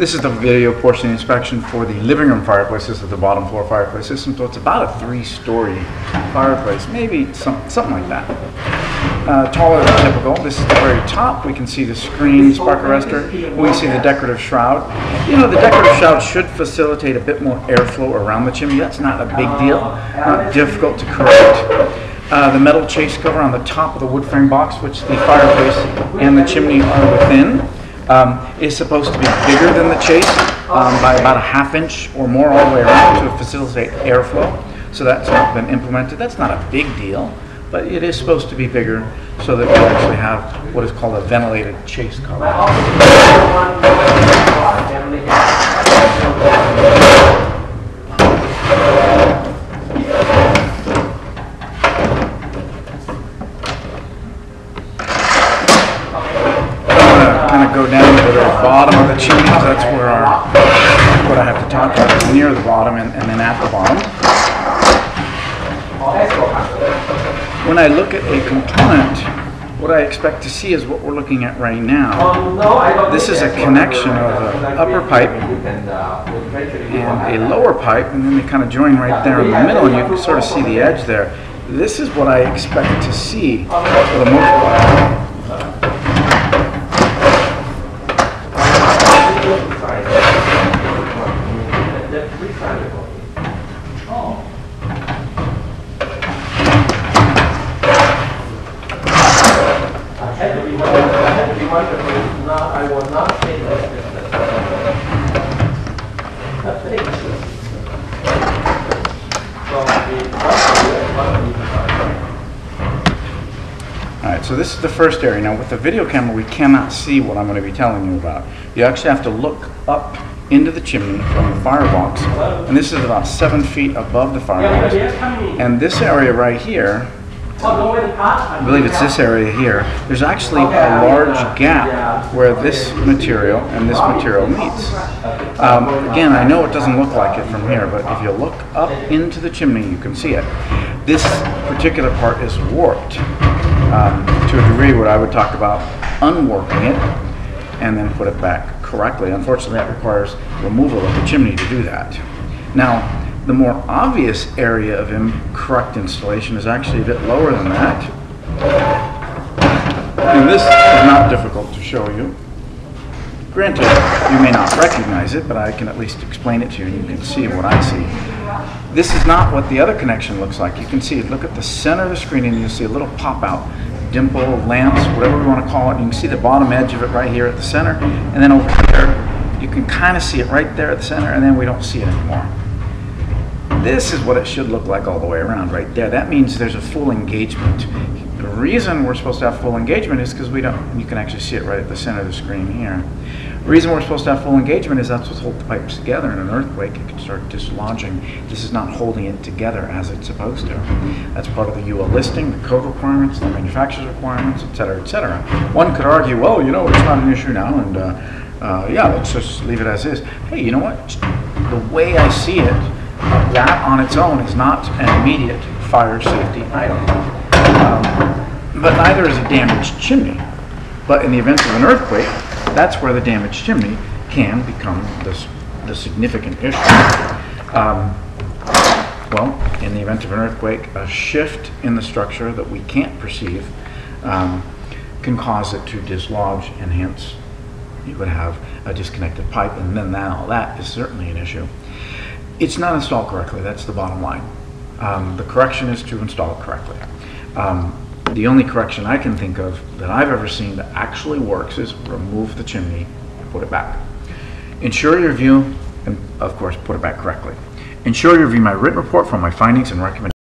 This is the video portion of the inspection for the living room fireplace. This is the bottom floor fireplace system, so it's about a 3-story fireplace, maybe something like that. Taller than typical. This is the very top. We can see the screen spark arrestor. We can see the decorative shroud. You know, the decorative shroud should facilitate a bit more airflow around the chimney. That's not a big deal, not difficult to correct. The metal chase cover on the top of the wood frame box, which the fireplace and the chimney are within, is supposed to be bigger than the chase by about a ½ inch or more all the way around to facilitate airflow. So that's not been implemented. That's not a big deal, but it is supposed to be bigger so that we actually have what is called a ventilated chase cover. Go down to the bottom of the chimney. That's where what I have to talk about, near the bottom and then at the bottom. When I look at a component, what I expect to see is what we're looking at right now. This is a connection of an upper pipe and a lower pipe, and then they kind of join right there in the middle, and you can sort of see the edge there. This is what I expect to see for the most part. I will not say that. Alright, so this is the first area. Now with the video camera we cannot see what I'm going to be telling you about. You actually have to look up into the chimney from the firebox, and this is about 7 feet above the firebox. And this area right here, I believe it's this area here, there's actually a large gap where this material and this material meets. Again, I know it doesn't look like it from here, but if you look up into the chimney, you can see it. This particular part is warped to a degree where I would talk about unwarping it and then put it back correctly. Unfortunately, that requires removal of the chimney to do that. Now, the more obvious area of incorrect installation is actually a bit lower than that. And this is not difficult to show you. Granted, you may not recognize it, but I can at least explain it to you and you can see what I see. This is not what the other connection looks like. You can see, look at the center of the screen and you'll see a little pop-out, dimple, lance, whatever we want to call it. You can see the bottom edge of it right here at the center, and then over there, you can kind of see it right there at the center, and then we don't see it anymore. This is what it should look like all the way around right there. That means there's a full engagement. The reason we're supposed to have full engagement is because we don't, you can actually see it right at the center of the screen here. The reason we're supposed to have full engagement is that's what holds the pipes together. In an earthquake, it can start dislodging. This is not holding it together as it's supposed to. That's part of the UL listing, the code requirements, the manufacturer's requirements, etc., etc. One could argue, well, you know, it's not an issue now, and yeah, let's just leave it as is. Hey, you know what? The way I see it, that on its own is not an immediate fire safety item. But neither is a damaged chimney. But in the event of an earthquake, that's where the damaged chimney can become the significant issue. Well, in the event of an earthquake, a shift in the structure that we can't perceive can cause it to dislodge, and hence you would have a disconnected pipe, and then that is certainly an issue. It's not installed correctly, that's the bottom line. The correction is to install it correctly. The only correction I can think of that I've ever seen that actually works is remove the chimney and put it back. Ensure you review, and of course put it back correctly. Ensure you review my written report for my findings and recommendations.